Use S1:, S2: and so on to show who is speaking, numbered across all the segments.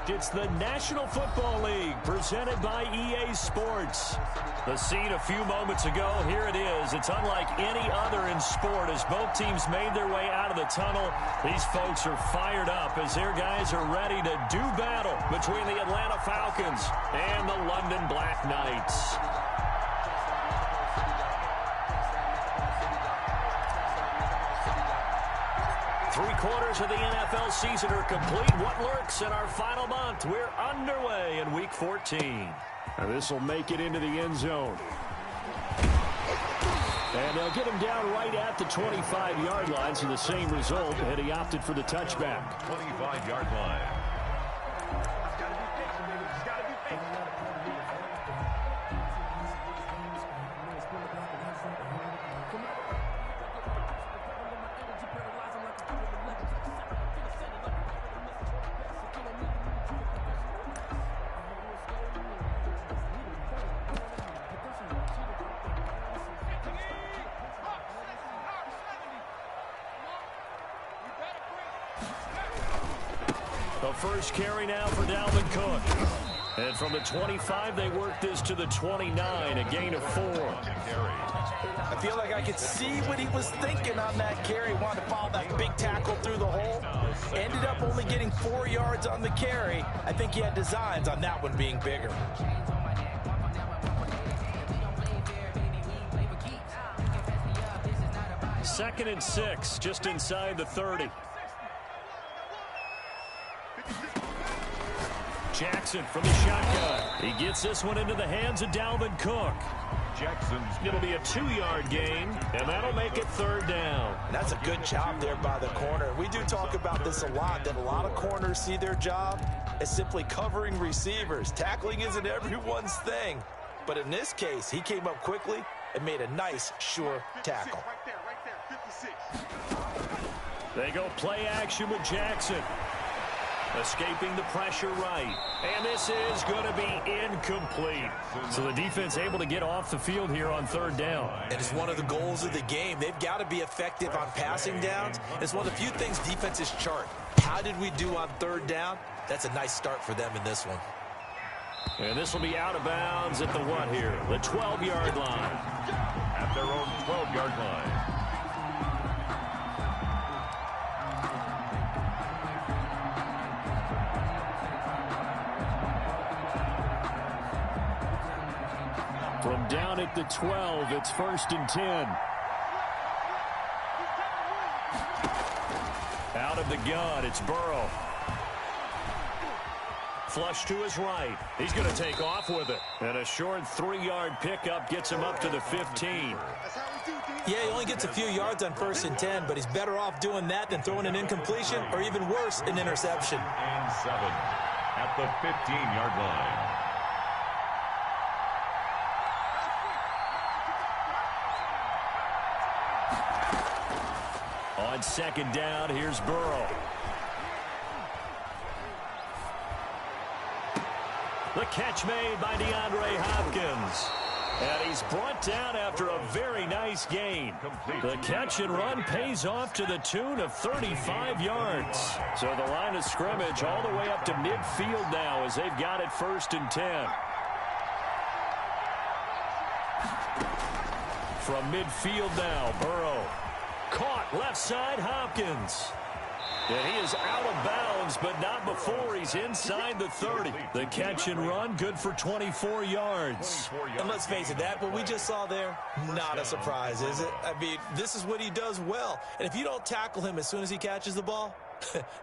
S1: It's the National Football League presented by EA Sports. The scene a few moments ago, here it is. It's unlike any other in sport as both teams made their way out of the tunnel. These folks are fired up as their guys are ready to do battle between the Atlanta Falcons and the London Black Knights. Three-quarters of the NFL season are complete. What lurks in our final month? We're underway in Week 14. And this will make it into the end zone. And they'll get him down right at the 25-yard line, so the same result, and he opted for the touchback.
S2: 25-yard line.
S1: The first carry now for Dalvin Cook. And from the 25, they work this to the 29, a gain of 4.
S3: I feel like I could see what he was thinking on that carry. Wanted to follow that big tackle through the hole. Ended up only getting 4 yards on the carry. I think he had designs on that one being bigger.
S1: Second and 6, just inside the 30. Jackson from the shotgun. He gets this one into the hands of Dalvin Cook. It'll be a 2-yard gain, and that'll make it third down.
S3: And that's a good job there by the corner. We do talk about this a lot, that a lot of corners see their job as simply covering receivers. Tackling isn't everyone's thing. But in this case, he came up quickly and made a nice, sure tackle.
S1: They go play action with Jackson. Escaping the pressure right. And this is going to be incomplete. So the defense able to get off the field here on third down.
S3: And it's one of the goals of the game. They've got to be effective on passing downs. It's one of the few things defenses chart. How did we do on third down? That's a nice start for them in this one.
S1: And this will be out of bounds at the what here? The 12-yard line.
S2: At their own 12-yard line.
S1: From down at the 12, it's 1st and 10. Out of the gun, it's Burrow. Flush to his right. He's going to take off with it. And a short 3-yard pickup gets him up to the 15.
S3: Yeah, he only gets a few yards on 1st and 10, but he's better off doing that than throwing an incompletion or even worse, an interception.
S2: And 7 at the 15-yard line.
S1: On second down, here's Burrow. The catch made by DeAndre Hopkins. And he's brought down after a very nice gain. The catch and run pays off to the tune of 35 yards. So the line of scrimmage all the way up to midfield now as they've got it 1st and 10. From midfield now, Burrow. Caught left side, Hopkins. And he is out of bounds, but not before he's inside the 30. The catch and run, good for 24 yards.
S3: And let's face it, that what we just saw there, not a surprise, is it? I mean, this is what he does well. And if you don't tackle him as soon as he catches the ball,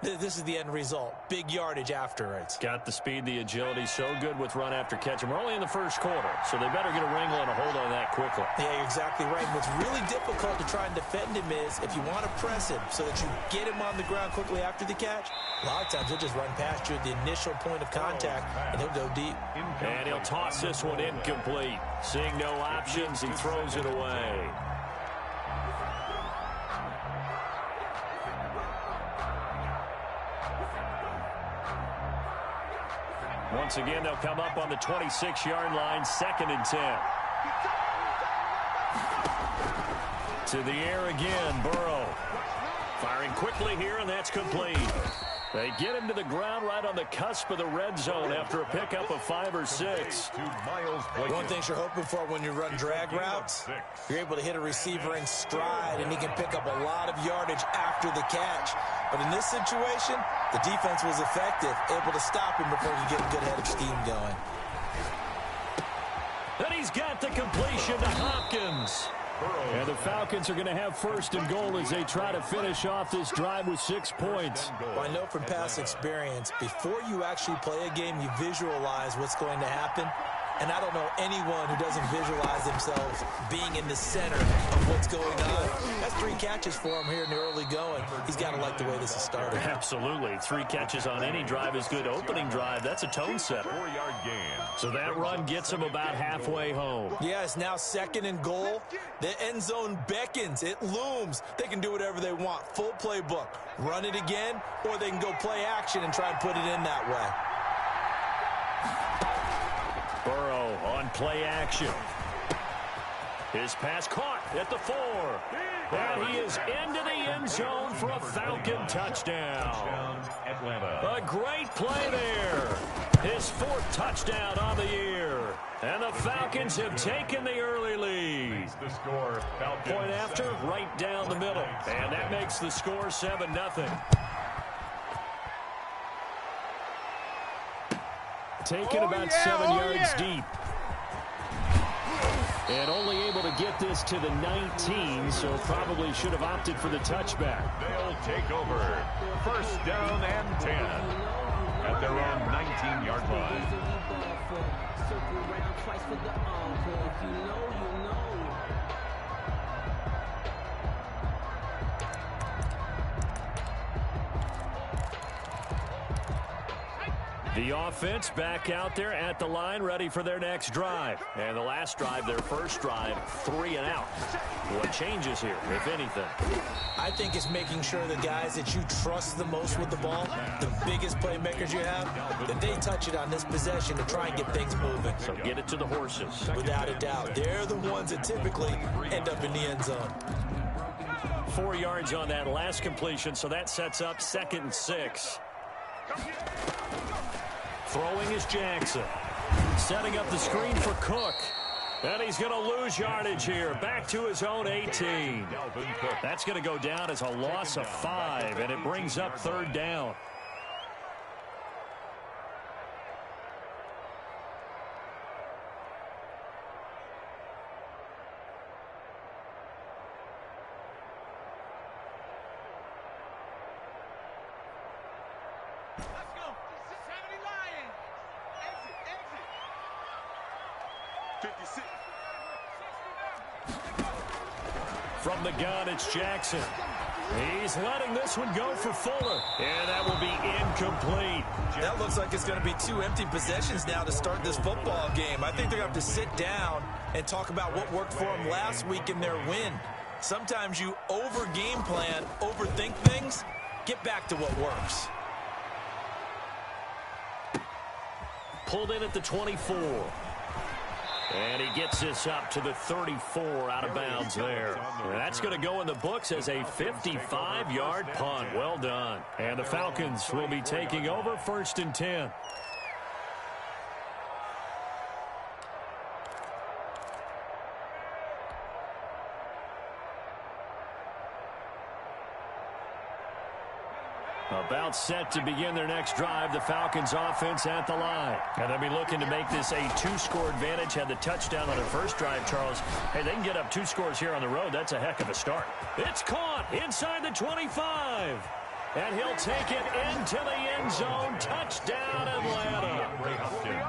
S3: this is the end result. Big yardage afterwards.
S1: Got the speed, the agility, so good with run after catch. And we're only in the first quarter, so they better get a wrangle and a hold on that quickly.
S3: Yeah, you're exactly right. And what's really difficult to try and defend him is if you want to press him so that you get him on the ground quickly after the catch, a lot of times he'll just run past you at the initial point of contact, and he'll go deep.
S1: And he'll toss this one incomplete. Seeing no options, he throws it away. Once again, they'll come up on the 26-yard line, 2nd and 10. To the air again, Burrow. Firing quickly here, and that's complete. They get him to the ground right on the cusp of the red zone after a pickup of 5 or 6.
S3: One thing you're hoping for when you run drag routes, you're able to hit a receiver in stride, and he can pick up a lot of yardage after the catch. But in this situation, the defense was effective, able to stop him before he get a good head of steam going.
S1: And he's got the completion to Hopkins. And the Falcons are going to have first and goal as they try to finish off this drive with 6 points.
S3: Well, I know from past experience, before you actually play a game, you visualize what's going to happen. And I don't know anyone who doesn't visualize themselves being in the center of what's going on. That's 3 catches for him here in the early going. He's got to like the way this is started.
S1: Absolutely. 3 catches on any drive is good opening drive. That's a tone setter.
S2: 4-yard gain.
S1: So that run gets him about halfway home.
S3: Yeah, it's now second and goal. The end zone beckons. It looms. They can do whatever they want. Full playbook. Run it again, or they can go play action and try and put it in that way.
S1: Burrow on play action. His pass caught at the 4. And he is into the end zone for a Falcon touchdown.
S2: Atlanta.
S1: A great play there. His 4th touchdown on the year. And the Falcons have taken the early lead.
S2: The score, Falcons.
S1: Point after, right down the middle. And that makes the score 7-0. Taken about 7 yards deep. And only able to get this to the 19, so probably should have opted for the touchback.
S2: They'll take over. First down and 10 at their own 19-yard line.
S1: The offense back out there at the line, ready for their next drive. And the last drive, their first drive, 3 and out. What changes here, if anything?
S3: I think it's making sure the guys that you trust the most with the ball, the biggest playmakers you have, that they touch it on this possession to try and get things moving.
S1: So get it to the horses.
S3: Without a doubt. They're the ones that typically end up in the end zone.
S1: 4 yards on that last completion, so that sets up 2nd and 6. Throwing is Jackson. Setting up the screen for Cook. And he's going to lose yardage here. Back to his own 18. That's going to go down as a loss of 5, and it brings up 3rd down. From the gun, it's Jackson. He's letting this one go for Fuller. And that will be incomplete.
S3: That looks like it's going to be 2 empty possessions now to start this football game. I think they're going to have to sit down and talk about what worked for them last week in their win. Sometimes you over-game plan, overthink things. Get back to what works.
S1: Pulled in at the 24. And he gets this up to the 34 out of bounds there. And that's going to go in the books as a 55-yard punt. Well done. And the Falcons will be taking over 1st and 10. About set to begin their next drive, the Falcons offense at the line. And they'll be looking to make this a 2-score advantage. Had the touchdown on their first drive, Charles. Hey, they can get up 2 scores here on the road. That's a heck of a start. It's caught inside the 25. And he'll take it into the end zone. Touchdown, Atlanta.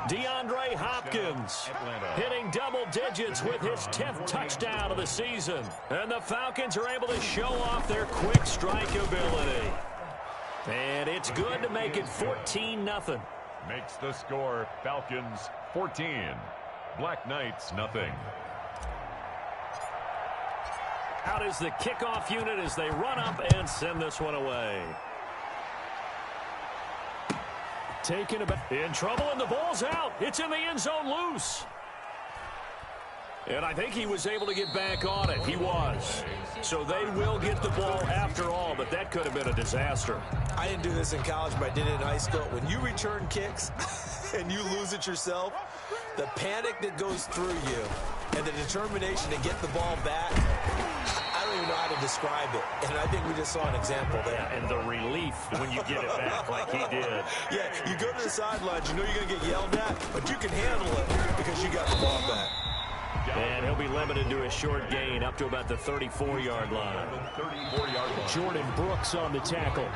S1: DeAndre Hopkins hitting double digits with his 10th touchdown of the season. And the Falcons are able to show off their quick strike ability. And it's good to make it 14-0.
S2: Makes the score Falcons 14. Black Knights nothing.
S1: Out is the kickoff unit as they run up and send this one away. Taken about in trouble, and the ball's out. It's in the end zone loose. And I think he was able to get back on it. He was. So they will get the ball after all, but that could have been a disaster.
S3: I didn't do this in college, but I did it in high school. When you return kicks and you lose it yourself, the panic that goes through you and the determination to get the ball back, I don't even know how to describe it. And I think we just saw an example there.
S1: Yeah, and the relief when you get it back like he did.
S3: Yeah, you go to the sidelines, you know you're going to get yelled at, but you can handle it because you got the ball back.
S1: And he'll be limited to a short gain up to about the 34-yard line. Jordan Brooks on the tackle.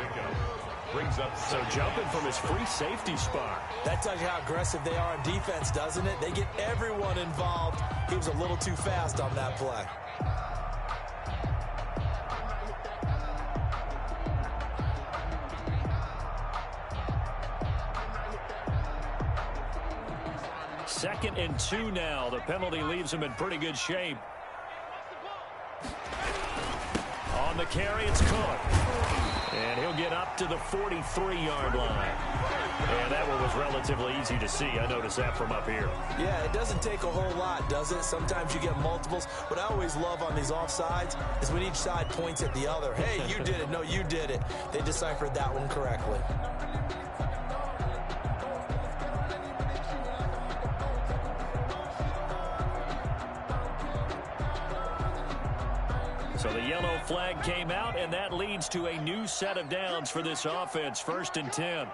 S1: So jumping from his free safety spot.
S3: That tells you how aggressive they are on defense, doesn't it? They get everyone involved. He was a little too fast on that play.
S1: Second and 2 now. The penalty leaves him in pretty good shape. On the carry, it's Cook. And he'll get up to the 43-yard line. And that one was relatively easy to see. I noticed that from up here.
S3: Yeah, it doesn't take a whole lot, does it? Sometimes you get multiples. What I always love on these offsides is when each side points at the other. Hey, you did it. No, you did it. They deciphered that one correctly.
S1: So the yellow flag came out, and that leads to a new set of downs for this offense. 1st and 10.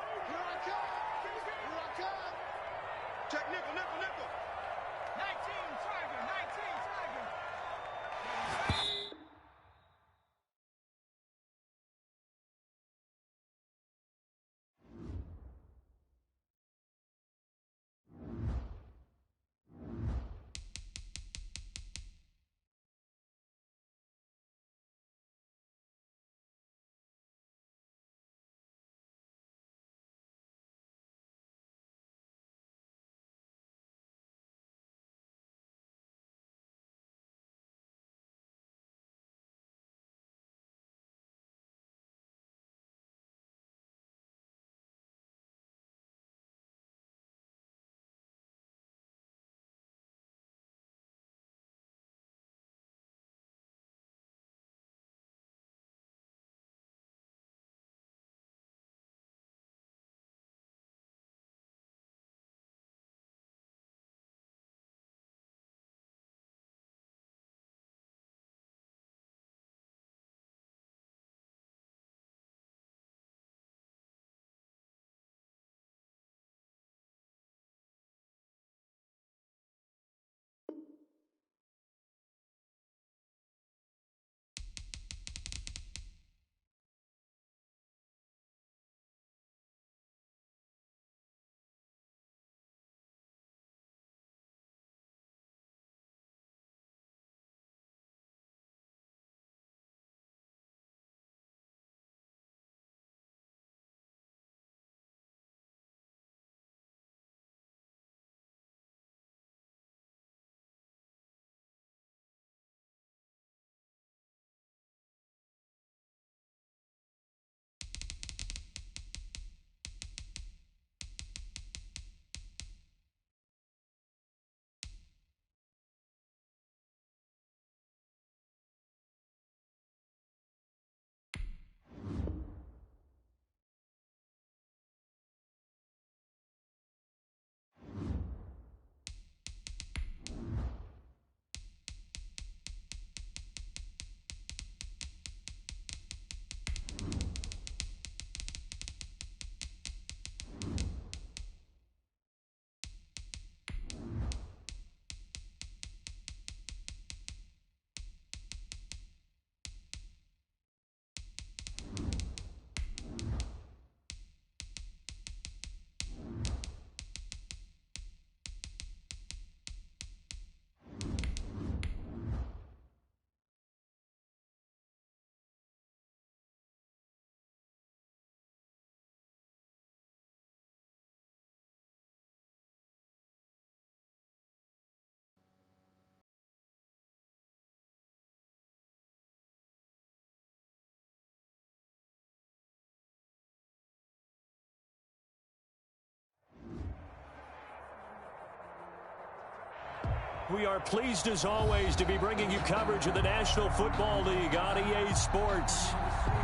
S1: We are pleased as always to be bringing you coverage of the National Football League on EA Sports.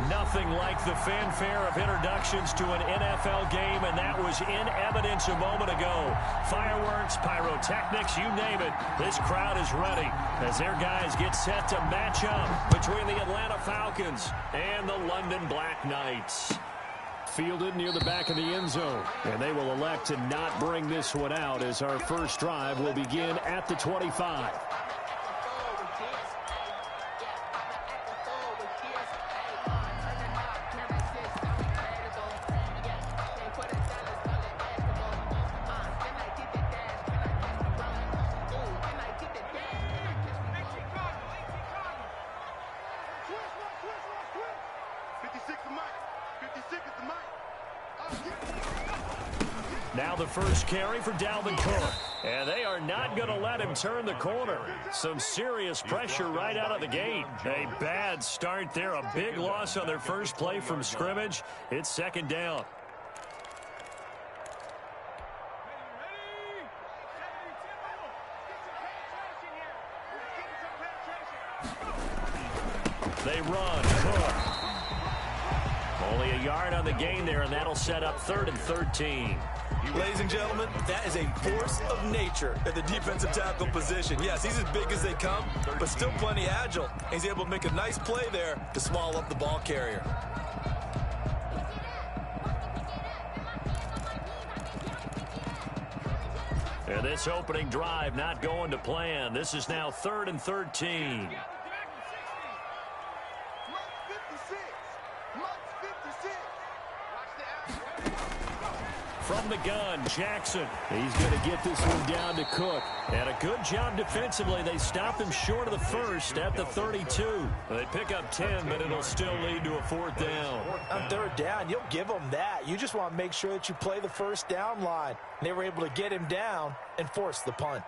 S1: Nothing like the fanfare of introductions to an NFL game, and that was in evidence a moment ago. Fireworks, pyrotechnics, you name it. This crowd is ready as their guys get set to match up between the Atlanta Falcons and the London Black Knights. Fielded near the back of the end zone, and they will elect to not bring this one out as our first drive will begin at the 25. Now the first carry for Dalvin Cook. And they are not going to let him turn the corner. Some serious pressure right out of the gate. A bad start there. A big loss on their first play from scrimmage. It's second down. They run. Cook. Only a yard on the gain there, and that'll set up 3rd and 13.
S3: Ladies and gentlemen, that is a force of nature at the defensive tackle position. Yes, he's as big as they come, but still plenty agile. He's able to make a nice play there to swallow up the ball carrier.
S1: And this opening drive not going to plan. This is now 3rd and 13. From the gun, Jackson. He's going to get this one down to Cook. And a good job defensively. They stop him short of the first at the 32. They pick up 10, but it'll still lead to a 4th down.
S3: On 3rd down, you'll give them that. You just want to make sure that you play the first down line. They were able to get him down and force the punt.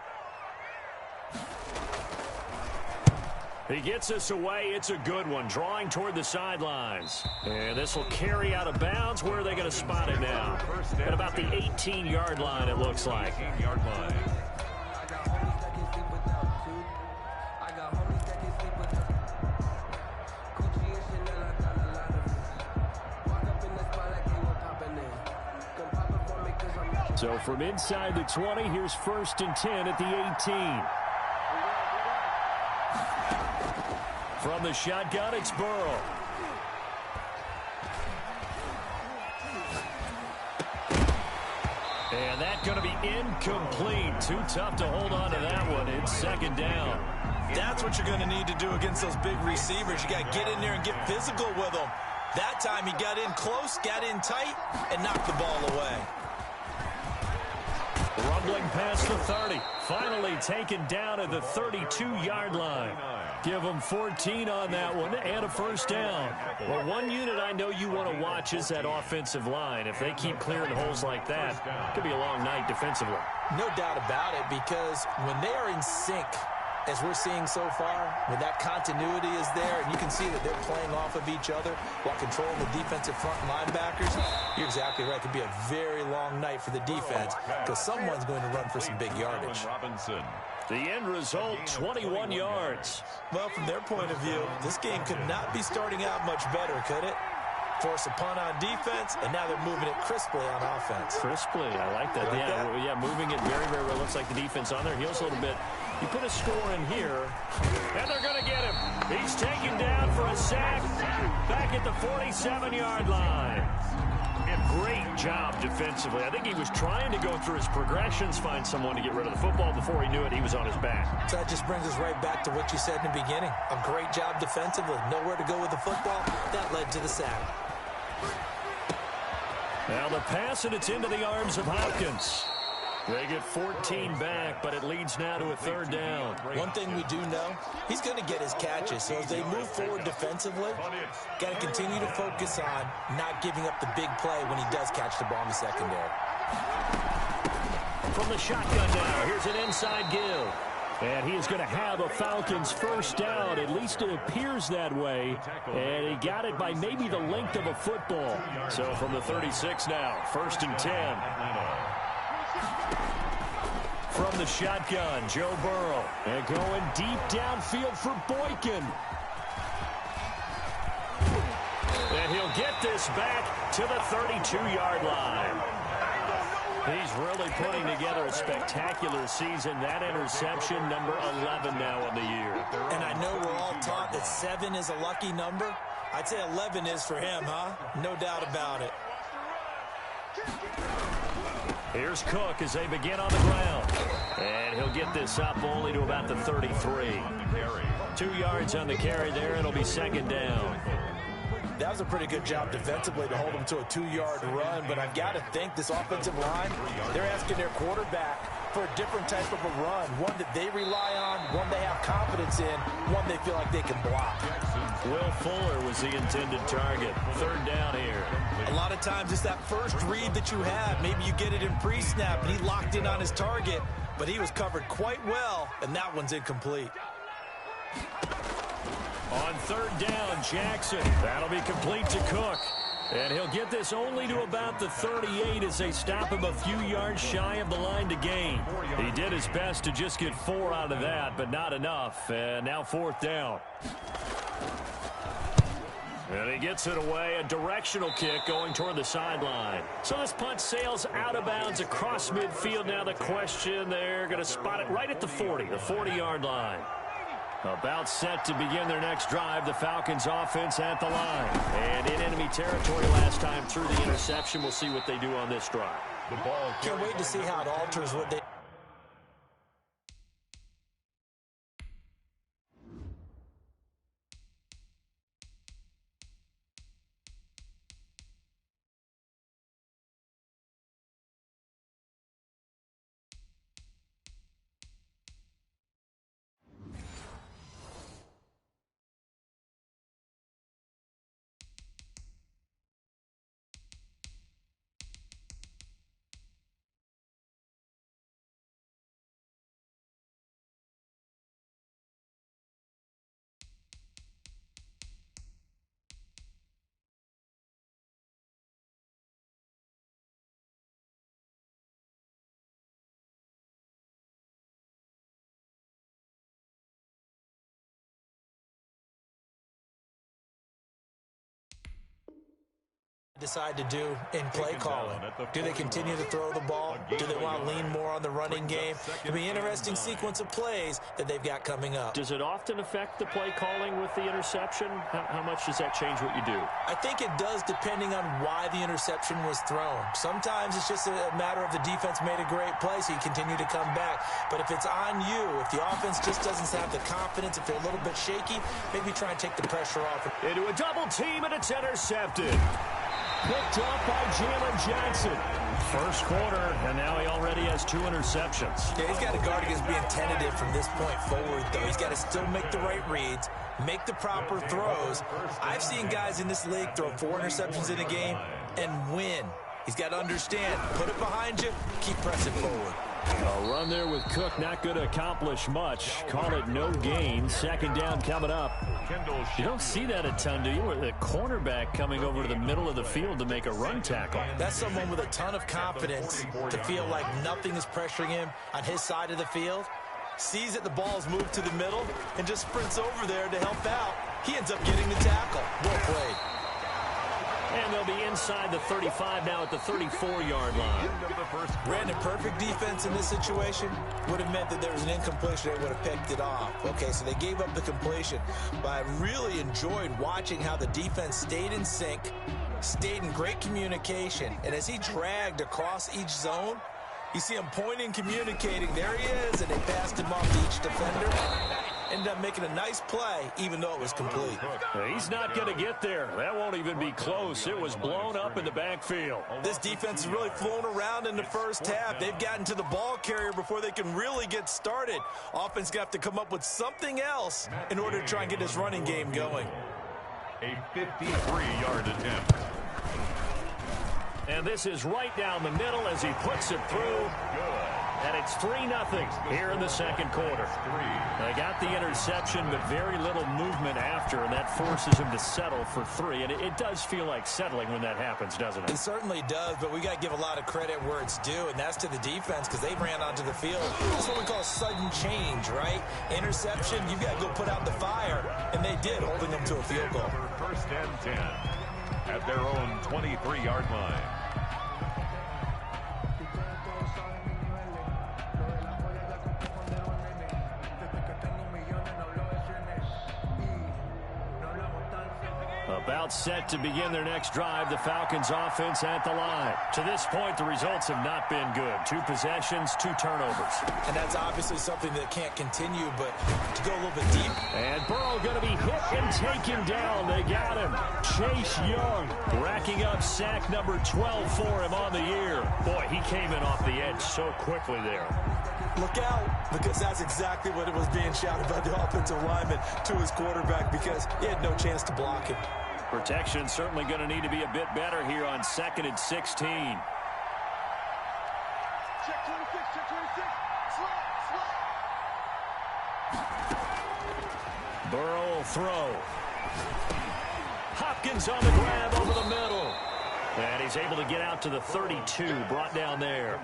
S1: He gets us away. It's a good one. Drawing toward the sidelines. And this will carry out of bounds. Where are they going to spot it now? At about the 18-yard line, it looks like.
S2: 18-yard line.
S1: So from inside the 20, here's 1st and 10 at the 18. From the shotgun, it's Burrow. And that's going to be incomplete. Too tough to hold on to that one. It's 2nd down.
S3: That's what you're going to need to do against those big receivers. You got to get in there and get physical with them. That time he got in close, got in tight, and knocked the ball away.
S1: Rumbling past the 30. Finally taken down at the 32-yard line. Give them 14 on that one and a 1st down. Well, one unit I know you want to watch is that offensive line. If they keep clearing holes like that, it could be a long night defensively.
S3: No doubt about it, because when they are in sync, as we're seeing so far, when that continuity is there, and you can see that they're playing off of each other while controlling the defensive front linebackers, you're exactly right. It could be a very long night for the defense because someone's going to run for some big yardage.
S2: Robinson.
S1: The end result, 21 yards.
S3: Well, from their point of view, this game could not be starting out much better, could it? Force a punt on defense, and now they're moving it crisply on offense.
S1: Crisply, I like that. Yeah, moving it very, very well. Looks like the defense on their heels a little bit. You put a score in here, and they're going to get him. He's taken down for a sack back at the 47-yard line. Great job defensively. I think he was trying to go through his progressions, find someone to get rid of the football. Before he knew it, he was on his back.
S3: So that just brings us right back to what you said in the beginning. A great job defensively. Nowhere to go with the football. That led to the sack.
S1: Now the pass, and it's into the arms of Hopkins. They get 14 back, but it leads now to a 3rd down.
S3: One thing we do know, he's going to get his catches. So as they move forward defensively, got to continue to focus on not giving up the big play when he does catch the ball in the secondary.
S1: From the shotgun now, here's an inside give. And he is going to have a Falcons 1st down. At least it appears that way. And he got it by maybe the length of a football. So from the 36 now, 1st and 10. from the shotgun, Joe Burrow. And going deep downfield for Boykin. And he'll get this back to the 32-yard line. He's really putting together a spectacular season. That interception, number 11 now on the year.
S3: And I know we're all taught that 7 is a lucky number. I'd say 11 is for him, huh? No doubt about it.
S1: Here's Cook as they begin on the ground. And he'll get this up only to about the 33. 2 yards on the carry there. It'll be second down.
S3: That was a pretty good job defensively to hold them to a 2-yard run, but I've got to think this offensive line, they're asking their quarterback for a different type of a run, one that they rely on, one they have confidence in, one they feel like they can block.
S1: Will Fuller was the intended target. Third down here.
S3: A lot of times it's that first read that you have. Maybe you get it in pre-snap, and he locked in on his target, but he was covered quite well, and that one's incomplete.
S1: On third down, Jackson. That'll be complete to Cook. And he'll get this only to about the 38 as they stop him a few yards shy of the line to gain. He did his best to just get 4 out of that, but not enough. And now fourth down. And he gets it away, a directional kick going toward the sideline. So this punt sails out of bounds across midfield. Now the question, they're going to spot it right at the 40, the 40-yard line. About set to begin their next drive. The Falcons offense at the line. And in enemy territory last time through the interception. We'll see what they do on this drive.
S3: Can't wait to see how it alters what they... decide to do in play calling. Do they continue to throw the ball? Do they want to lean more on the running game? It'll be an interesting sequence of plays that they've got coming up.
S1: Does it often affect the play calling with the interception? How much does that change what you do?
S3: I think it does, depending on why the interception was thrown. Sometimes it's just a matter of the defense made a great play, so you continue to come back. But if it's on you, if the offense just doesn't have the confidence, if they're a little bit shaky, maybe try and take the pressure off.
S1: Into a double team, and it's intercepted. Picked up by Jalen Johnson. First quarter, and now he already has 2 interceptions.
S3: Yeah, he's got to guard against being tentative from this point forward, though. He's got to still make the right reads, make the proper throws. I've seen guys in this league throw 4 interceptions in a game and win. He's got to understand, put it behind you, keep pressing forward.
S1: A run there with Cook, not going to accomplish much. Call it no gain. Second down coming up. You don't see that a ton, do you? With a cornerback coming over to the middle of the field to make a run tackle.
S3: That's someone with a ton of confidence to feel like nothing is pressuring him on his side of the field. Sees that the ball's moved to the middle and just sprints over there to help out. He ends up getting the tackle. Well played.
S1: And they'll be inside the 35 now at the 34-yard line.
S3: Ran a perfect defense in this situation. Would have meant that there was an incompletion. They would have picked it off. Okay, so they gave up the completion. But I really enjoyed watching how the defense stayed in sync, stayed in great communication. And as he dragged across each zone, you see him pointing, communicating. There he is, and they passed him off to each defender. Ended up making a nice play, even though it was complete.
S1: He's not going to get there. That won't even be close. It was blown up in the backfield.
S3: This defense has really flown around in the first half. They've gotten to the ball carrier before they can really get started. Offense got to come up with something else in order to try and get this running game going.
S2: A 53-yard attempt.
S1: And this is right down the middle as he puts it through.
S2: Good.
S1: And it's 3-0 here in the second quarter. They got the interception, but very little movement after, and that forces him to settle for 3. And it does feel like settling when that happens, doesn't it?
S3: It certainly does, but we got to give a lot of credit where it's due, and that's to the defense because they ran onto the field. That's what we call sudden change, right? Interception, you got to go put out the fire, and they did, holding them to a field goal.
S2: First and 10 at their own 23-yard line.
S1: About set to begin their next drive, the Falcons offense at the line. To this point, the results have not been good. 2 possessions, 2 turnovers.
S3: And that's obviously something that can't continue, but to go a little bit deep.
S1: And Burrow going to be hit and taken down. They got him. Chase Young racking up sack number 12 for him on the year. Boy, he came in off the edge so quickly there.
S3: Look out, because that's exactly what it was being shouted by the offensive lineman to his quarterback because he had no chance to block him.
S1: Protection certainly going to need to be a bit better here on 2nd and 16.
S4: Check 26, check 26. Slap.
S1: Burrow will throw. Hopkins on the grab over the middle. And he's able to get out to the 32, brought down there.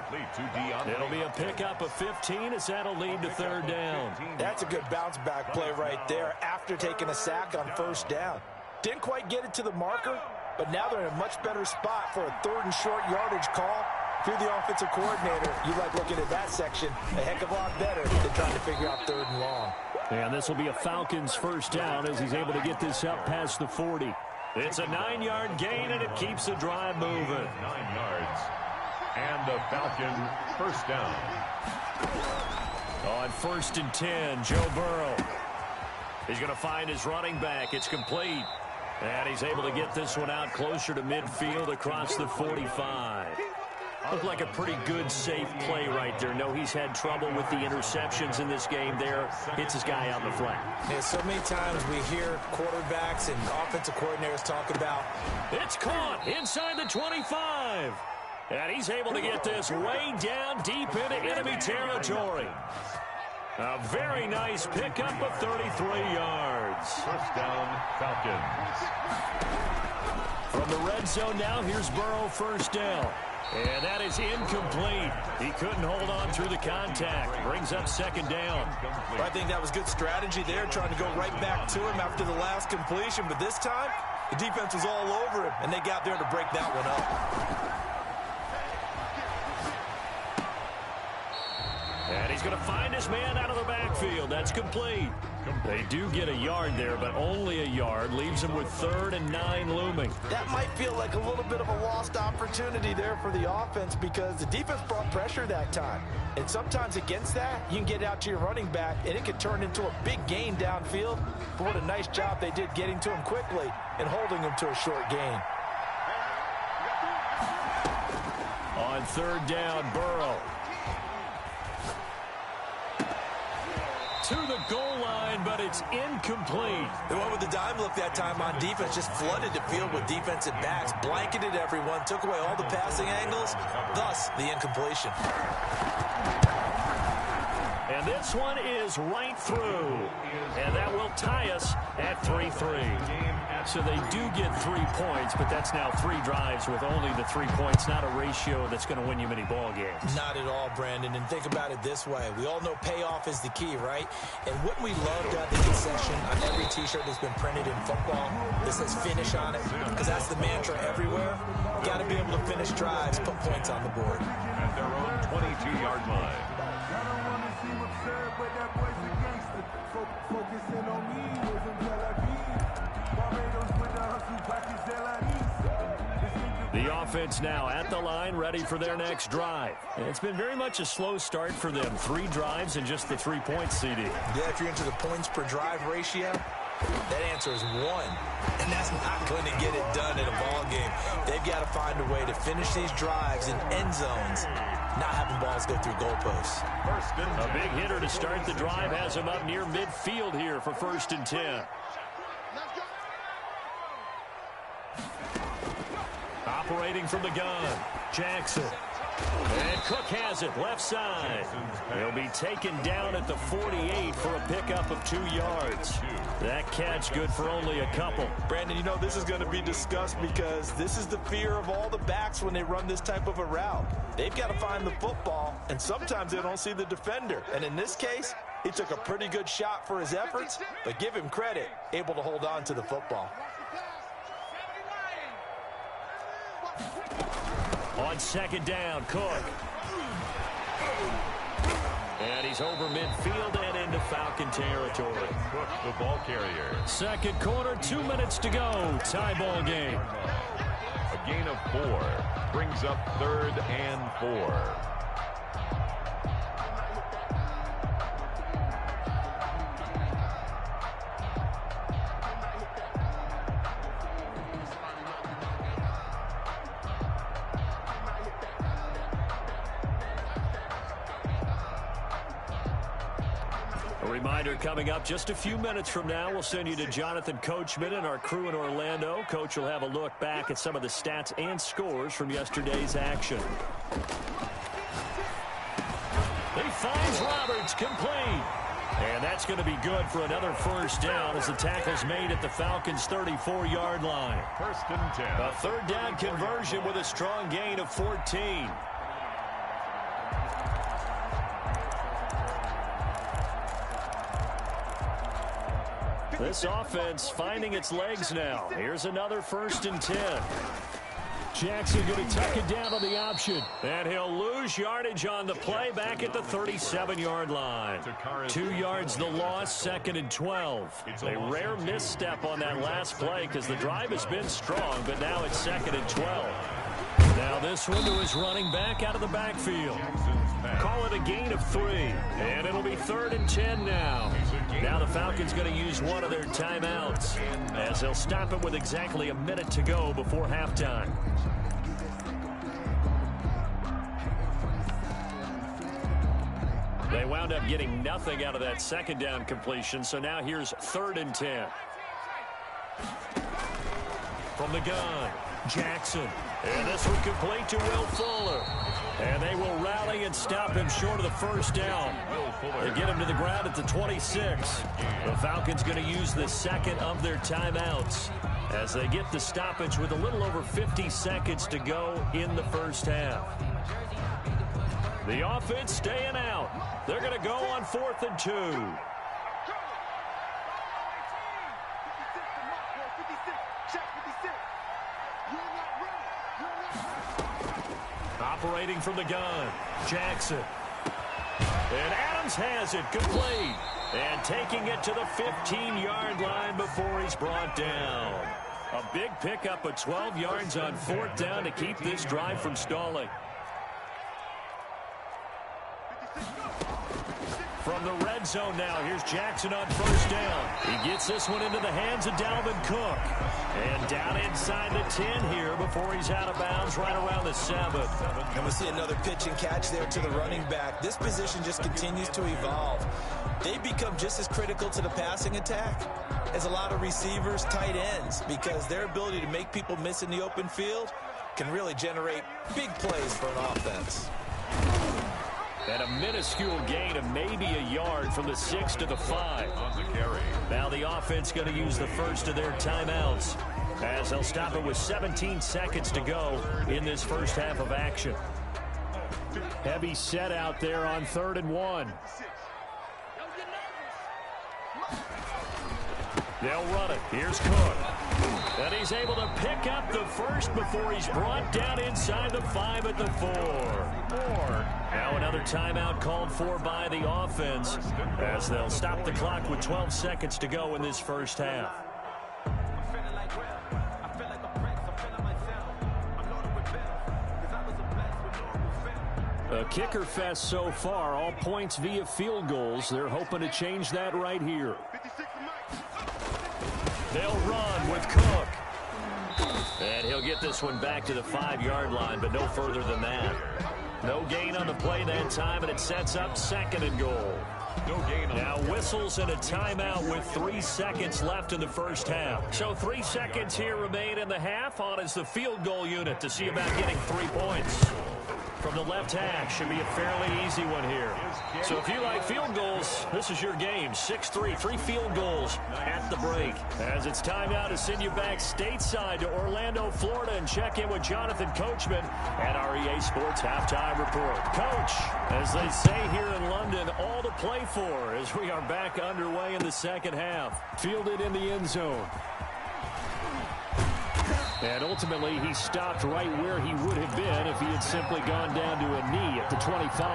S1: It'll be a pickup of 15 as that'll lead to 3rd down.
S3: That's a good bounce back play right there after taking a sack on 1st down. Didn't quite get it to the marker, but now they're in a much better spot for a 3rd and short yardage call. If you're the offensive coordinator, you like looking at that section a heck of a lot better than trying to figure out 3rd and long.
S1: And this will be a Falcons 1st down as he's able to get this up past the 40. It's a 9-yard gain, and it keeps the drive moving.
S2: 9 yards. And the Falcon 1st down.
S1: On 1st and 10, Joe Burrow. He's going to find his running back. It's complete. And he's able to get this one out closer to midfield across the 45. Looked like a pretty good, safe play right there. No, he's had trouble with the interceptions in this game there. Hits his guy out in the flat.
S3: Yeah, so many times we hear quarterbacks and offensive coordinators talk about.
S1: It's caught inside the 25. And he's able to get this way down deep into enemy territory. A very nice pickup of 33 yards.
S2: 1st down, Falcons.
S1: From the red zone now, here's Burrow 1st down. And that is incomplete. He couldn't hold on through the contact. Brings up 2nd down.
S3: Well, I think that was good strategy there, trying to go right back to him after the last completion. But this time, the defense was all over him, and they got there to break that one up.
S1: And he's going to find his man out of the backfield. That's complete. They do get a yard there, but only a yard. Leaves them with 3rd and 9 looming.
S3: That might feel like a little bit of a lost opportunity there for the offense because the defense brought pressure that time. And sometimes against that, you can get out to your running back, and it can turn into a big gain downfield. But what a nice job they did getting to him quickly and holding him to a short gain.
S1: On 3rd down, Burrow. To the goal line, but it's incomplete.
S3: They went with the dime look that time on defense, just flooded the field with defensive backs, blanketed everyone, took away all the passing angles, thus the incompletion.
S1: And this one is right through. And that will tie us at 3-3. So they do get 3 points, but that's now 3 drives with only the 3 points, not a ratio that's going to win you many ball games.
S3: Not at all, Brandon. And think about it this way. We all know payoff is the key, right? And wouldn't we love to have the concession on every T-shirt that's been printed in football that says finish on it? Because that's the mantra everywhere. Got to be able to finish drives, put points on the board.
S2: At their own 22-yard line.
S1: The offense now at the line, ready for their next drive. And it's been very much a slow start for them. 3 drives and just the 3 points, CD.
S3: Yeah, if you're into the points per drive ratio, that answer is 1. And that's not going to get it done in a ball game. They've got to find a way to finish these drives in end zones, not having balls go through goalposts.
S1: A big hitter to start the drive has him up near midfield here for 1st and 10. Operating from the gun, Jackson. And Cook has it left side. He'll be taken down at the 48 for a pickup of 2 yards. That catch good for only a couple.
S3: Brandon, you know this is going to be discussed because this is the fear of all the backs when they run this type of a route. They've got to find the football, and sometimes they don't see the defender. And in this case, he took a pretty good shot for his efforts, but give him credit, able to hold on to the football.
S1: On second down, Cook. And he's over midfield and into Falcon territory.
S2: Cook, the ball carrier.
S1: Second quarter, 2 minutes to go. Tie ball game.
S2: A gain of 4 brings up 3rd and 4.
S1: Reminder coming up just a few minutes from now, we'll send you to Jonathan Coachman and our crew in Orlando. Coach will have a look back at some of the stats and scores from yesterday's action. He finds Roberts complete. And that's going to be good for another first down as the tackle's made at the Falcons' 34-yard line.
S2: 1st and 10.
S1: A 3rd down conversion with a strong gain of 14. This offense finding its legs now. Here's another 1st and 10. Jackson going to tuck it down on the option. And he'll lose yardage on the play back at the 37-yard line. 2 yards the loss, 2nd and 12. A rare misstep on that last play because the drive has been strong, but now it's 2nd and 12. Now this one to his running back out of the backfield. Call it a gain of 3. And it'll be 3rd and 10 now. Now the Falcons going to use one of their timeouts as they'll stop it with exactly a minute to go before halftime. They wound up getting nothing out of that 2nd down completion, so now here's 3rd and 10. From the gun, Jackson. And this one complete to Will Fuller. And they will rally and stop him short of the 1st down. They get him to the ground at the 26. The Falcons going to use the 2nd of their timeouts as they get the stoppage with a little over 50 seconds to go in the first half. The offense staying out. They're going to go on 4th and 2. Operating from the gun, Jackson. And Adams has it, complete. And taking it to the 15-yard line before he's brought down. A big pickup of 12 yards on 4th down to keep this drive from stalling. From the red zone now, here's Jackson on 1st down. He gets this one into the hands of Dalvin Cook. And down inside the 10 here before he's out of bounds right around the 7.
S3: And we see another pitch and catch there to the running back. This position just continues to evolve. They become just as critical to the passing attack as a lot of receivers, tight ends, because their ability to make people miss in the open field can really generate big plays for an offense.
S1: And a minuscule gain of maybe a yard from the 6 to the 5. Now the offense going to use the 1st of their timeouts as they'll stop it with 17 seconds to go in this first half of action. Heavy set out there on 3rd and 1. They'll run it. Here's Cook. And he's able to pick up the 1st before he's brought down inside the 5 at the 4. Now another timeout called for by the offense as they'll stop the clock with 12 seconds to go in this first half. A kicker fest so far, all points via field goals. They're hoping to change that right here. They'll run with Cook. And he'll get this one back to the 5-yard line, but no further than that. No gain on the play that time, and it sets up 2nd and goal.
S2: No gain on
S1: now whistles and a timeout with 3 seconds left in the first half. So 3 seconds here remain in the half. On is the field goal unit to see about getting 3 points. from the left hash. Should be a fairly easy one here. So if you like field goals, this is your game. 6-3, 3 field goals at the break. As it's time now to send you back stateside to Orlando, Florida, and check in with Jonathan Coachman at our EA Sports Halftime Report. Coach, as they say here in London, all to play for as we are back underway in the second half. Fielded in the end zone. And ultimately, he stopped right where he would have been if he had simply gone down to a knee at the 25.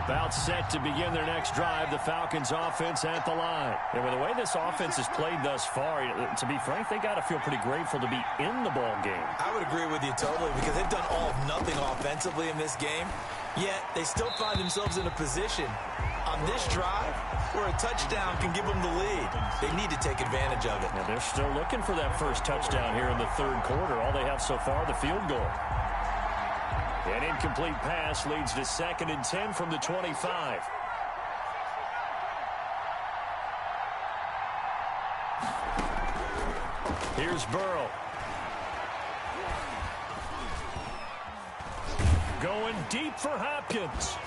S1: About set to begin their next drive, the Falcons offense at the line. And with the way this offense has played thus far, to be frank, they got to feel pretty grateful to be in the ball game.
S3: I would agree with you totally because they've done all of nothing offensively in this game, yet they still find themselves in a position on this drive where a touchdown can give them the lead. They need to take advantage of it.
S1: And they're still looking for that first touchdown here in the third quarter. All they have so far, the field goal. An incomplete pass leads to 2nd and 10 from the 25. Here's Burrow. Going deep for Hopkins.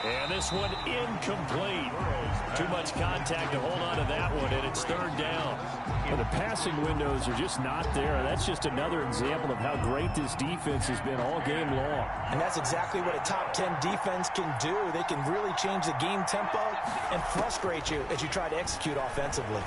S1: And this one incomplete. Too much contact to hold on to that one, and it's 3rd down.
S4: Well, the passing windows are just not there. That's just another example of how great this defense has been all game long.
S3: And that's exactly what a top 10 defense can do. They can really change the game tempo and frustrate you as you try to execute offensively.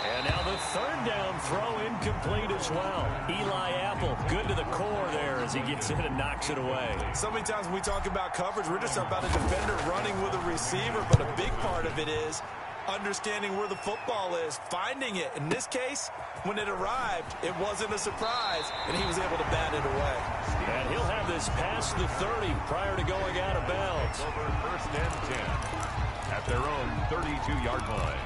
S1: And now the 3rd down throw incomplete as well. Eli Apple, good to the core there as he gets in and knocks it away.
S3: So many times when we talk about coverage, we're just about a defender running with a receiver, but a big part of it is understanding where the football is, finding it. In this case, when it arrived, it wasn't a surprise, and he was able to bat it away.
S1: And he'll have this past the 30 prior to going out of bounds.
S2: Over 1st and 10 at their own 32-yard line.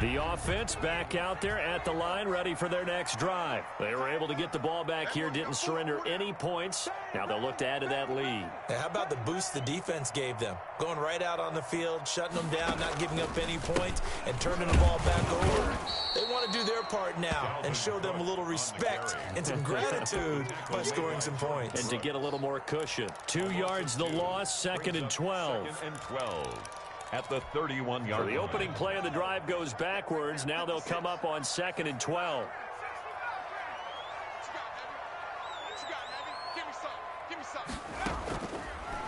S1: The offense back out there at the line, ready for their next drive. They were able to get the ball back here, didn't surrender any points. Now they'll look to add to that lead.
S3: How about the boost the defense gave them? Going right out on the field, shutting them down, not giving up any points, and turning the ball back over. They want to do their part now and show them a little respect and some gratitude by scoring some points.
S1: And to get a little more cushion. 2 yards the loss, 2nd and 12.
S2: 2nd and 12. At the 31-yard line.
S1: The opening play of the drive goes backwards. Now they'll come up on 2nd and 12.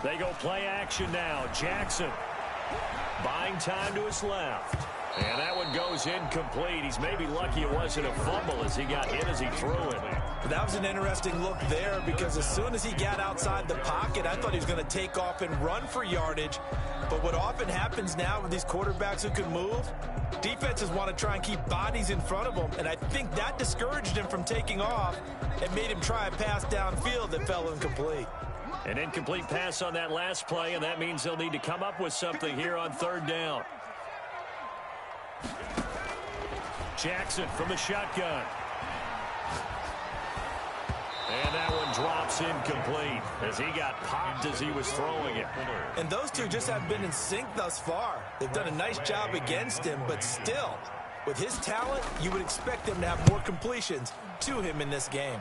S1: They go play action now. Jackson buying time to his left. And that one goes incomplete. He's maybe lucky it wasn't a fumble as he got hit as he threw it.
S3: That was an interesting look there because as soon as he got outside the pocket, I thought he was going to take off and run for yardage. But what often happens now with these quarterbacks who can move, defenses want to try and keep bodies in front of them. And I think that discouraged him from taking off and made him try a pass downfield that fell incomplete.
S1: An incomplete pass on that last play, and that means they'll need to come up with something here on 3rd down. Jackson from the shotgun. And that one drops incomplete as he got popped as he was throwing it.
S3: And those two just haven't been in sync thus far. They've done a nice job against him, but still, with his talent, you would expect them to have more completions to him in this game.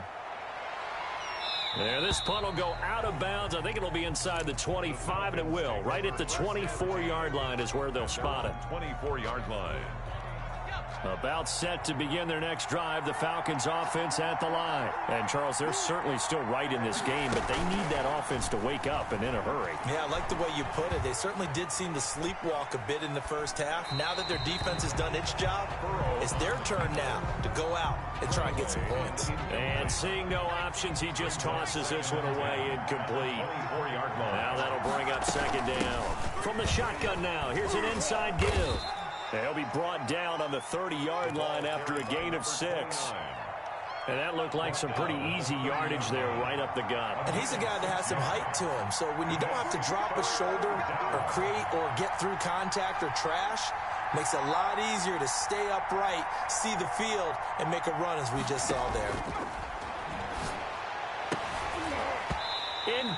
S1: There, this punt will go out of bounds. I think it'll be inside the 25, and it will. Right at the 24-yard line is where they'll spot it.
S2: 24-yard line.
S1: About set to begin their next drive, the Falcons offense at the line. And, Charles, they're certainly still right in this game, but they need that offense to wake up and in a hurry.
S3: Yeah, I like the way you put it. They certainly did seem to sleepwalk a bit in the first half. Now that their defense has done its job, it's their turn now to go out and try and get some points.
S1: And seeing no options, he just tosses this one away incomplete. Now that'll bring up 2nd down. From the shotgun now, here's an inside give. They'll be brought down on the 30-yard line after a gain of 6. And that looked like some pretty easy yardage there right up the gut.
S3: And he's a guy that has some height to him. So when you don't have to drop a shoulder or create or get through contact or trash, makes it a lot easier to stay upright, see the field, and make a run as we just saw there.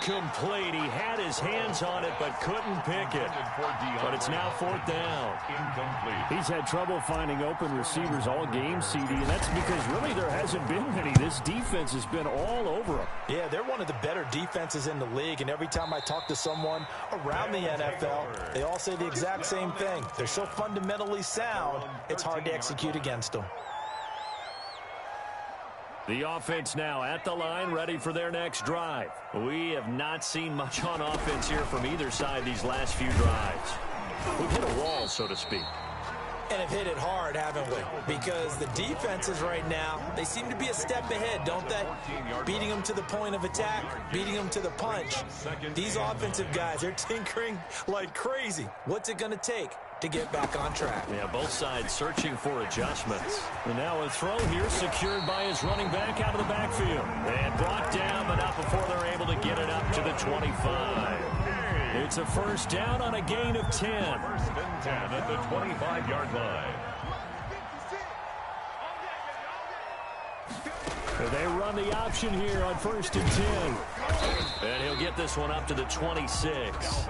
S1: Incomplete. He had his hands on it but couldn't pick it. But it's now 4th down.
S2: Incomplete.
S4: He's had trouble finding open receivers all game, CD, and that's because really there hasn't been many. This defense has been all over him.
S3: Yeah, they're one of the better defenses in the league, and every time I talk to someone around the NFL, they all say the exact same thing. They're so fundamentally sound, it's hard to execute against them.
S1: The offense now at the line, ready for their next drive. We have not seen much on offense here from either side these last few drives. We've hit a wall, so to speak.
S3: And have hit it hard, haven't we? Because the defenses right now, they seem to be a step ahead, don't they? Beating them to the point of attack, beating them to the punch. These offensive guys, they're tinkering like crazy. What's it going to take to get back on track?
S1: Yeah, both sides searching for adjustments. And now a throw here secured by his running back out of the backfield. And brought down, but not before they're able to get it up to the 25. It's a 1st down on a gain of 10.
S2: 1st and 10 at the 25-yard line.
S1: They run the option here on 1st and 10. And he'll get this one up to the 26.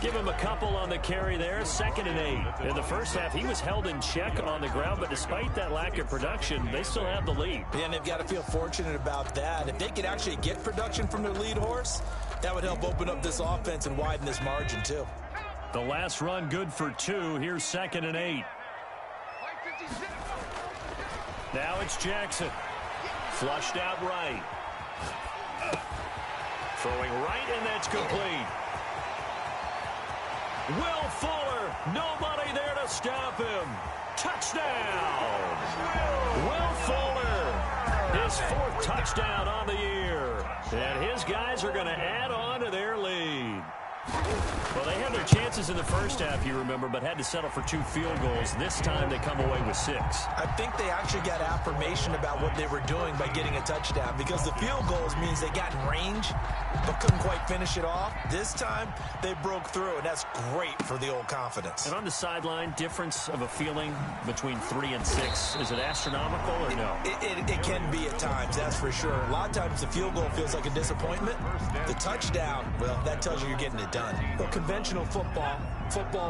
S1: Give him a couple on the carry there. 2nd and 8. In the first half, he was held in check on the ground, but despite that lack of production, they still have the lead.
S3: And they've got to feel fortunate about that. If they could actually get production from their lead horse, that would help open up this offense and widen this margin, too.
S1: The last run good for 2. Here's 2nd and 8. Now it's Jackson. Flushed out right. Throwing right, and that's complete. Will Fuller, nobody there to stop him. Touchdown! Will Fuller, his 4th touchdown on the year. And his guys are going to add on to their lead. Well, they had their chances in the first half, you remember, but had to settle for 2 field goals. This time they come away with 6.
S3: I think they actually got affirmation about what they were doing by getting a touchdown, because the field goals means they got in range but couldn't quite finish it off. This time they broke through, and that's great for the old confidence.
S1: And on the sideline, difference of a feeling between 3 and 6, is it astronomical or no?
S3: It can be at times, that's for sure. A lot of times the field goal feels like a disappointment. The touchdown, well, that tells you you're getting it done. Well, conventional football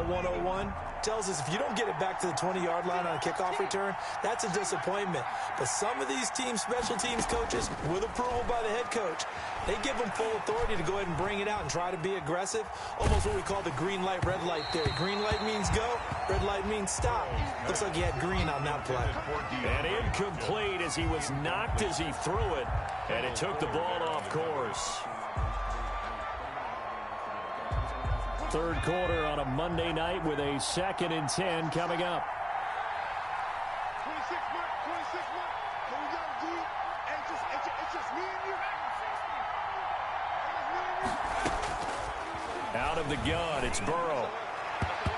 S3: 101, tells us if you don't get it back to the 20-yard line on a kickoff return, that's a disappointment. But some of these teams, special teams coaches, with approval by the head coach, they give them full authority to go ahead and bring it out and try to be aggressive. Almost what we call the green light, red light theory. Green light means go, red light means stop. Looks like he had green on that play.
S1: And incomplete as he was knocked as he threw it, and it took the ball off course. 3rd quarter on a Monday night with a 2nd and 10 coming up.
S5: 26 months. What we got to do, it's just me and you.
S1: Out of the gun, it's Burrow.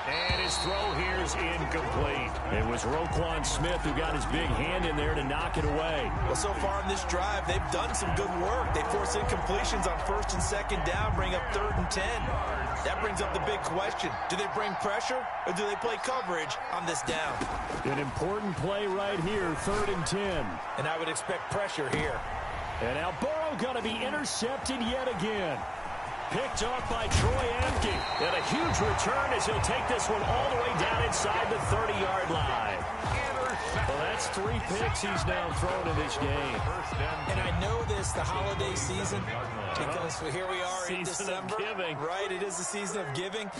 S1: And his throw here is incomplete. It was Roquan Smith who got his big hand in there to knock it away.
S3: Well, so far in this drive, they've done some good work. They force incompletions on 1st and 2nd down, bring up 3rd and 10. That brings up the big question. Do they bring pressure or do they play coverage on this down?
S4: An important play right here, 3rd and 10.
S3: And I would expect pressure here.
S1: And now Burrow going to be intercepted yet again. Picked off by Troy Apke. And a huge return as he'll take this one all the way down inside the 30-yard line. Well, that's 3 picks he's now thrown in this game.
S3: And I know this, the holiday season, because here we are in December. Right, it is the season of giving.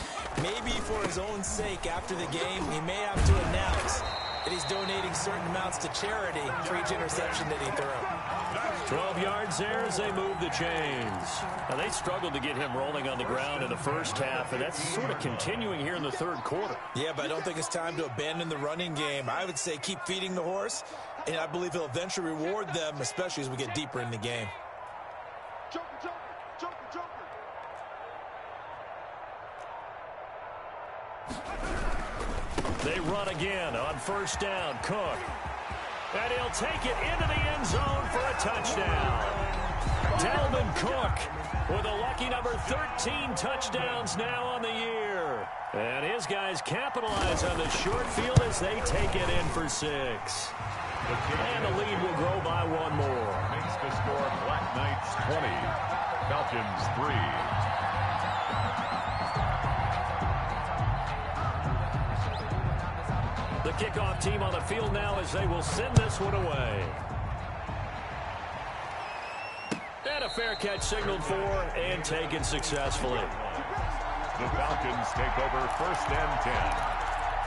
S3: Maybe for his own sake after the game, he may have to announce that he's donating certain amounts to charity for each interception that he threw.
S1: 12 yards there as they move the chains. Now, they struggled to get him rolling on the ground in the first half, and that's sort of continuing here in the 3rd quarter.
S3: Yeah, but I don't think it's time to abandon the running game. I would say keep feeding the horse, and I believe he'll eventually reward them, especially as we get deeper in the game.
S5: Joker.
S1: They run again on 1st down. Cook. And he'll take it into the end zone for a touchdown. Dalvin Cook with a lucky number 13 touchdowns now on the year. And his guys capitalize on the short field as they take it in for 6. And the lead will grow by 1 more.
S2: Makes the score Black Knights 20, Falcons 3.
S1: The kickoff team on the field now as they will send this one away. And a fair catch signaled for and taken successfully.
S2: The Falcons take over 1st and 10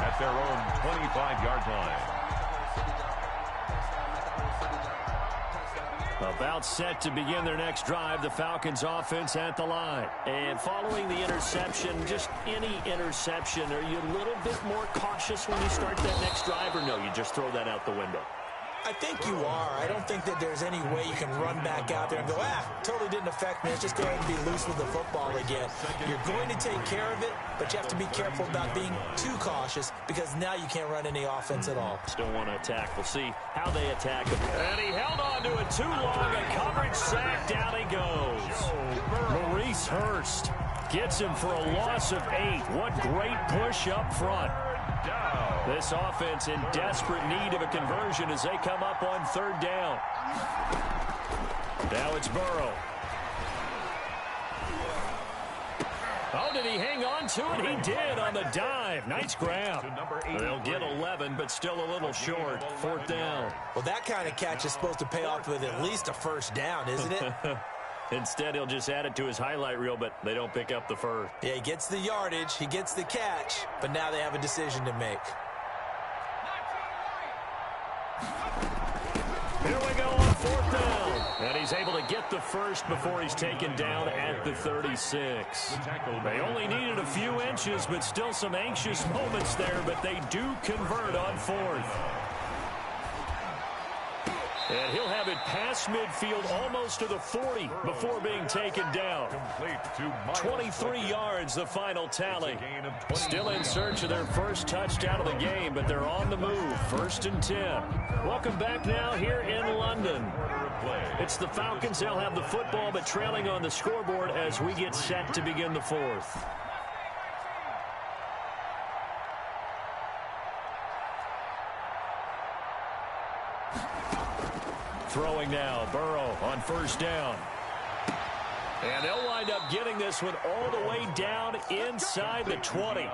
S2: at their own 25-yard line.
S1: About set to begin their next drive, the Falcons offense at the line. And following the interception, just any interception, are you a little bit more cautious when you start that next drive, or no, you just throw that out the window?
S3: I think you are. I don't think that there's any way you can run back out there and go, totally didn't affect me. Let's just go ahead and be loose with the football again. You're going to take care of it, but you have to be careful about being too cautious because now you can't run any offense at all.
S1: Still want to attack. We'll see how they attack him. And he held on to it too long. A coverage sack. Down he goes. Maurice Hurst gets him for a loss of 8. What great push up front. This offense in desperate need of a conversion as they come up on 3rd down. Now it's Burrow. Oh, did he hang on to it? He did on the dive. Nice grab. They'll get 11, but still a little short. 4th down.
S3: Well, that kind of catch is supposed to pay off with at least a 1st down, isn't it?
S1: Instead, he'll just add it to his highlight reel, but they don't pick up the first.
S3: Yeah, he gets the yardage, he gets the catch, but now they have a decision to make.
S1: Here we go on 4th down. And he's able to get the first before he's taken down at the 36. They only needed a few inches, but still some anxious moments there, but they do convert on 4th. And he'll have it past midfield almost to the 40 before being taken down. 23 yards, the final tally. Still in search of their first touchdown of the game, but they're on the move. 1st and 10. Welcome back now here in London. It's the Falcons. They'll have the football, but trailing on the scoreboard as we get set to begin the 4th. Throwing now, Burrow on 1st down. And they'll wind up getting this one all the way down inside the 20.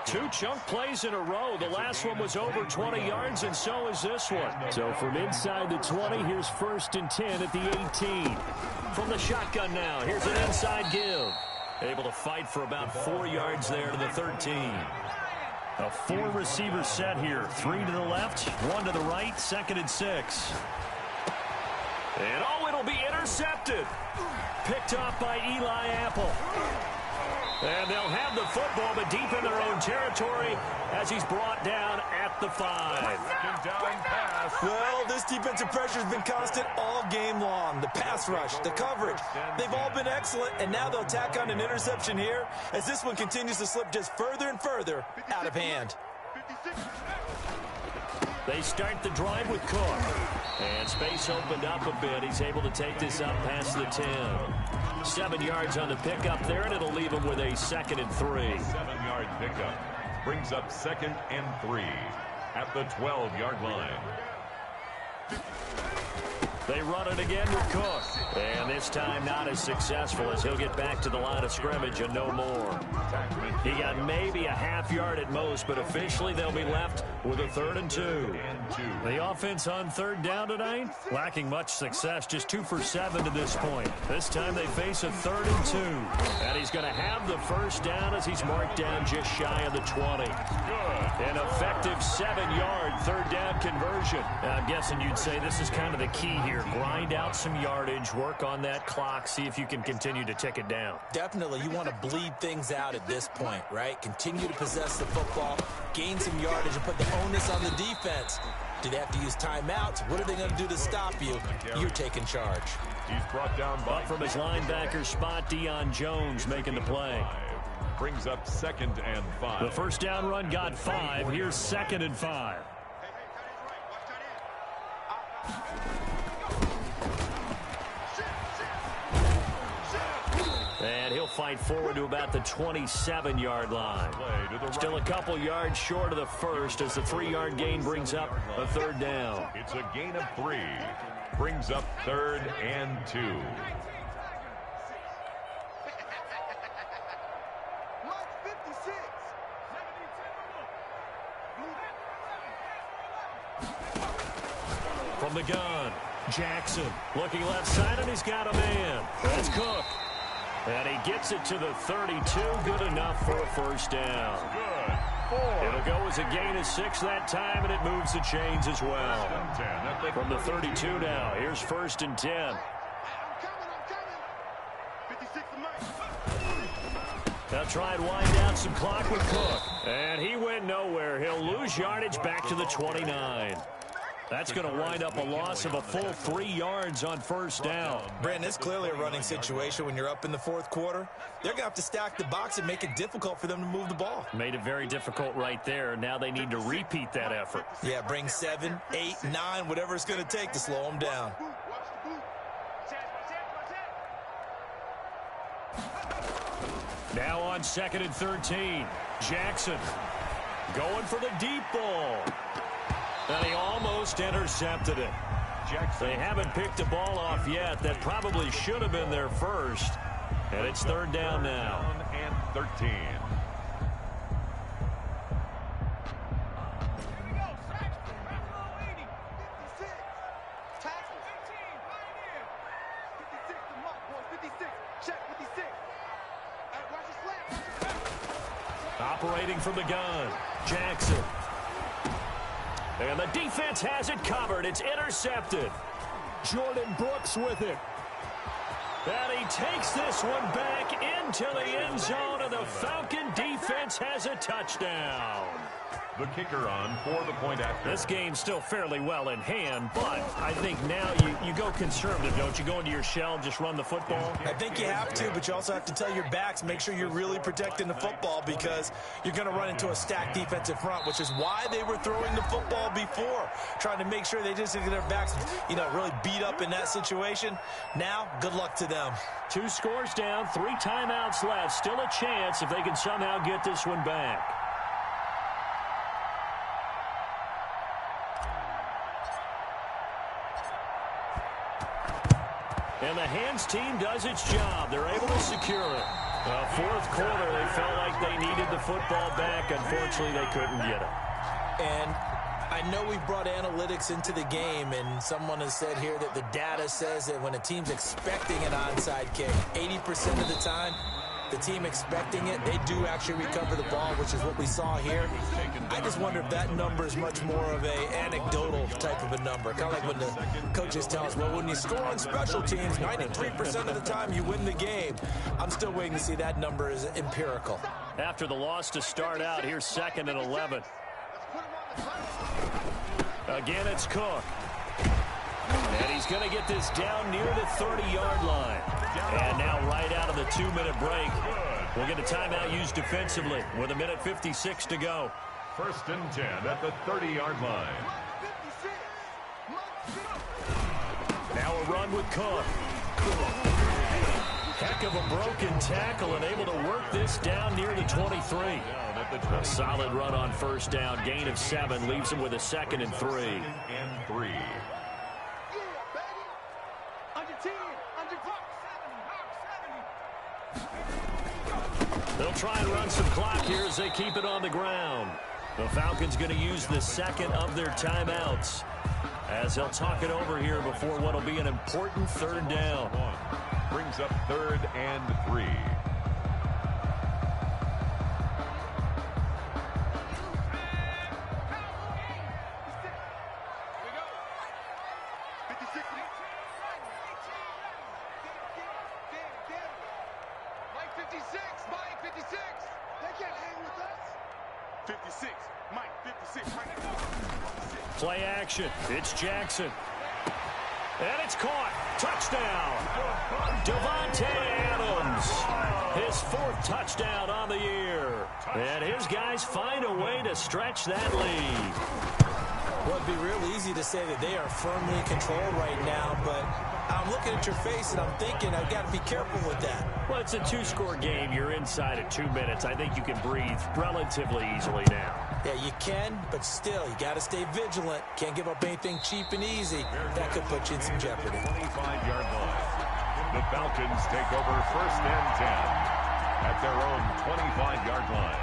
S1: 2 chunk plays in a row. The last one was over 20 yards, and so is this one. So from inside the 20, here's 1st and 10 at the 18. From the shotgun now, here's an inside give. Able to fight for about 4 yards there to the 13. A 4-receiver set here. 3 to the left, 1 to the right, 2nd and 6. And it'll be intercepted. Picked off by Eli Apple. And they'll have the football, but deep in their own territory as he's brought down at the 5.
S3: Well, this defensive pressure has been constant all game long. The pass rush, the coverage, they've all been excellent, and now they'll tack on an interception here as this one continues to slip just further and further out of hand.
S1: They start the drive with Cook. And space opened up a bit. He's able to take this up past the 10. 7 yards on the pickup there, and it'll leave him with a 2nd and 3.
S2: 7-yard pickup brings up 2nd and 3 at the 12-yard line.
S1: They run it again with Cook. And this time not as successful as he'll get back to the line of scrimmage and no more. He got maybe a half yard at most, but officially they'll be left with a 3rd and 2. The offense on 3rd down tonight, lacking much success, just 2 for 7 to this point. This time they face a 3rd and 2. And he's going to have the 1st down as he's marked down just shy of the 20. An effective 7-yard 3rd down conversion. I'm guessing you'd say this is kind of the key here. Grind out some yardage, work on that clock, see if you can continue to tick it down.
S3: Definitely, you want to bleed things out at this point, right? Continue to possess the football, gain some yardage, and put the onus on the defense. Do they have to use timeouts? What are they going to do to stop you? You're taking charge.
S2: He's brought down by
S1: from his linebacker spot, Deion Jones making the play.
S2: Brings up 2nd and 5.
S1: The 1st down run got 5. Here's 2nd and 5. And he'll fight forward to about the 27-yard line. Still a couple yards short of the first as the 3-yard gain brings up a 3rd down.
S2: It's a gain of 3. Brings up 3rd and 2.
S1: From the gun, Jackson looking left side, and he's got a man. That's Cook. And he gets it to the 32. Good enough for a first down.
S2: Good. 4.
S1: It'll go as a gain of 6 that time, and it moves the chains as well. From the 32 now, here's 1st and 10.
S5: I'm coming. 56 to Mike.
S1: They'll try and wind down some clock with Cook. And he went nowhere. He'll lose yardage back to the 29. That's going to wind up a loss of a full 3 yards on first down.
S3: Brandon, it's clearly a running situation when you're up in the 4th quarter. They're going to have to stack the box and make it difficult for them to move the ball.
S1: Made it very difficult right there. Now they need to repeat that effort.
S3: Yeah, bring 7, 8, 9, whatever it's going to take to slow them down.
S5: Watch the boot.
S1: Now on 2nd and 13, Jackson going for the deep ball. And he almost intercepted it. They haven't picked a ball off yet. That probably should have been their first. And it's 3rd down now.
S2: And 13.
S1: Operating from the gun, Jackson. And the defense has it covered. It's intercepted. Jordan Brooks with it. And he takes this one back into the end zone, and the Falcon defense has a touchdown.
S2: The kicker on for the point after.
S1: This game's still fairly well in hand, but I think now you go conservative, don't you? Go into your shell, just run the football?
S3: I think you have to, but you also have to tell your backs, make sure you're really protecting the football because you're going to run into a stacked defensive front, which is why they were throwing the football before, trying to make sure they just get their backs, really beat up in that situation. Now, good luck to them.
S1: 2 scores down, 3 timeouts left. Still a chance if they can somehow get this one back. And the hands team does its job. They're able to secure it. 4th quarter, they felt like they needed the football back. Unfortunately, they couldn't get it.
S3: And I know we've brought analytics into the game, and someone has said here that the data says that when a team's expecting an onside kick, 80% of the time, the team expecting it, they do actually recover the ball, which is what we saw here. I just wonder if that number is much more of a anecdotal type of a number. Kind of like when the coaches tell us, well, when you score on special teams, 93% of the time you win the game. I'm still waiting to see that number is empirical.
S1: After the loss to start out, here's 2nd and 11. Again, it's Cook. And he's going to get this down near the 30-yard line. And now right out of the 2-minute break, we'll get a timeout used defensively with 1:56 to go.
S2: 1st and 10 at the 30-yard line.
S1: Now a run with Cook. Heck of a broken tackle and able to work this down near the 23. A solid run on first down. Gain of 7 leaves him with a 2nd and 3.
S2: And 3.
S1: They'll try and run some clock here as they keep it on the ground. The Falcons going to use the 2nd of their timeouts as they'll talk it over here before what will be an important 3rd down.
S2: Brings up 3rd and 3.
S1: Play action. It's Jackson. And it's caught. Touchdown. Davante Adams. His 4th touchdown on the year. And his guys find a way to stretch that lead.
S3: Well, it'd be real easy to say that they are firmly in control right now, but I'm looking at your face and I'm thinking I've got to be careful with that.
S1: Well, it's a 2-score game. You're inside at 2 minutes. I think you can breathe relatively easily now.
S3: Yeah, you can, but still, you got to stay vigilant. Can't give up anything cheap and easy. That could put you in some jeopardy.
S2: 25-yard line. The Falcons take over 1st and 10. at their own 25-yard line.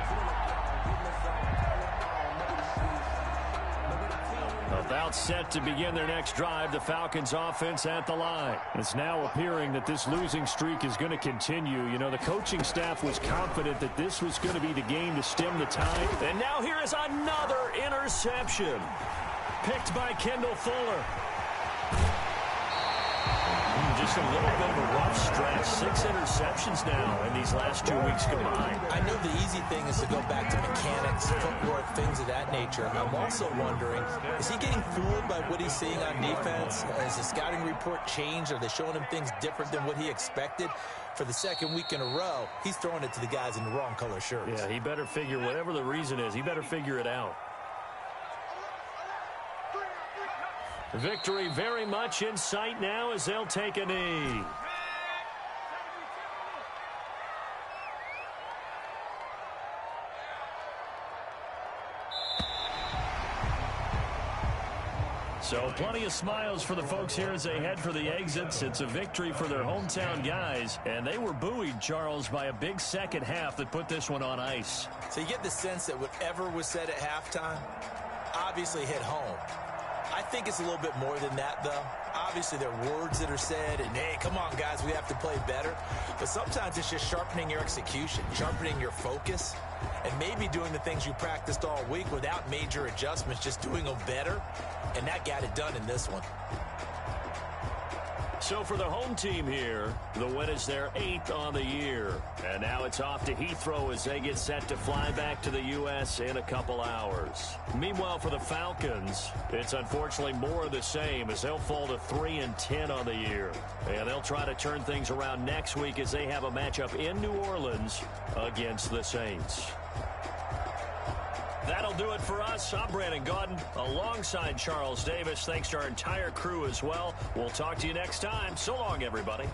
S1: About set to begin their next drive, the Falcons offense at the line. It's now appearing that this losing streak is going to continue. You know, the coaching staff was confident that this was going to be the game to stem the tide. And now here is another interception. Picked by Kendall Fuller. Just a little bit of a rough stretch. 6 interceptions now in these last 2 weeks combined.
S3: I know the easy thing is to go back to mechanics, footwork, things of that nature. I'm also wondering, is he getting fooled by what he's seeing on defense? Has the scouting report changed? Are they showing him things different than what he expected? For the second week in a row, he's throwing it to the guys in the wrong color shirts.
S1: Yeah, he better figure, whatever the reason is, he better figure it out. Victory very much in sight now as they'll take a knee. So plenty of smiles for the folks here as they head for the exits. It's a victory for their hometown guys, and they were buoyed, Charles, by a big second half that put this one on ice.
S3: So you get the sense that whatever was said at halftime obviously hit home. I think it's a little bit more than that, though. Obviously, there are words that are said, and, hey, come on, guys, we have to play better. But sometimes it's just sharpening your execution, sharpening your focus, and maybe doing the things you practiced all week without major adjustments, just doing them better. And that got it done in this one.
S1: So for the home team here, the win is their 8th on the year. And now it's off to Heathrow as they get set to fly back to the U.S. in a couple hours. Meanwhile, for the Falcons, it's unfortunately more of the same as they'll fall to 3-10 on the year. And they'll try to turn things around next week as they have a matchup in New Orleans against the Saints. That'll do it for us. I'm Brandon Gaudin alongside Charles Davis. Thanks to our entire crew as well. We'll talk to you next time. So long, everybody.